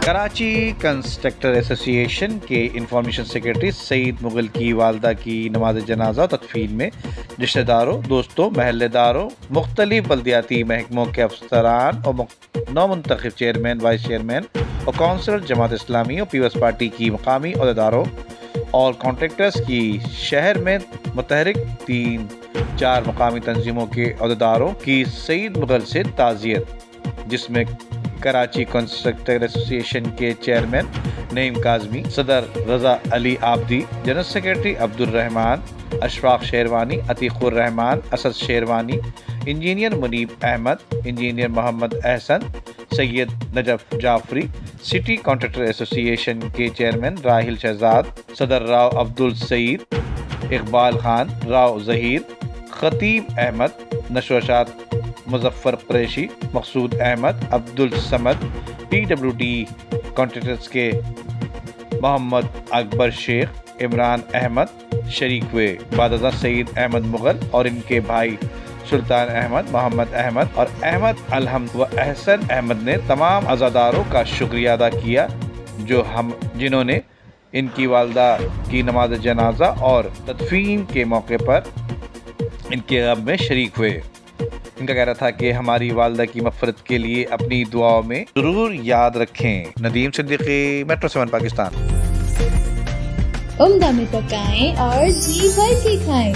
Karachi constructor ایسوسی ایشن کے انفارمیشن سیکرٹری سعید مغل کی والدہ کی نماز جنازہ و تدفین میں رشتہ داروں، دوستوں، محلے داروں، مختلف بلدیاتی محکموں کے افسران اور نو منتخب چیئرمین، وائس چیئرمین اور کونسلر جماعت اسلامی اور پیپلز پارٹی کی مقامی عہدیداروں اور کانٹریکٹرز کی شہر میں متحرک 3-4 مقامی تنظیموں کے عہدیداروں کی سعید مغل سے تعزیت، جس میں کراچی کنسٹرکٹر ایسوسی ایشن کے چیئرمین نعیم کاظمی، صدر رضا علی عابدی، جنرل سیکرٹری عبد الرحمان، اشفاق شیروانی، عتیق الرحمان، اسد شیروانی، انجینئر منیب احمد، انجینئر محمد احسن، سید نجف جعفری، سٹی کنٹریکٹر ایسوسی ایشن کے چیئرمین راحل شہزاد، صدر راؤ عبد السعید، اقبال خان، راؤ ظہیر، خطیب احمد، نشر و اشاعت مظفر قریشی، مقصود احمد، عبد الصمد، پی ڈبلیو ڈی کانٹریکٹرز کے محمد اکبر شیخ، عمران احمد شریک ہوئے۔ بعد ازاں سعید احمد مغل اور ان کے بھائی سلطان احمد، محمد احمد اور احمد الحمد و احسن احمد نے تمام عزاداروں کا شکریہ ادا کیا جنہوں نے ان کی والدہ کی نماز جنازہ اور تدفین کے موقع پر ان کے غم میں شریک ہوئے۔ ان کا کہنا تھا کہ ہماری والدہ کی مغفرت کے لیے اپنی دعاؤں میں ضرور یاد رکھیں۔ ندیم صدیقی، میٹرو 7 پاکستان۔ عمدہ میں پکائیں اور جی بھر کے کھائیں۔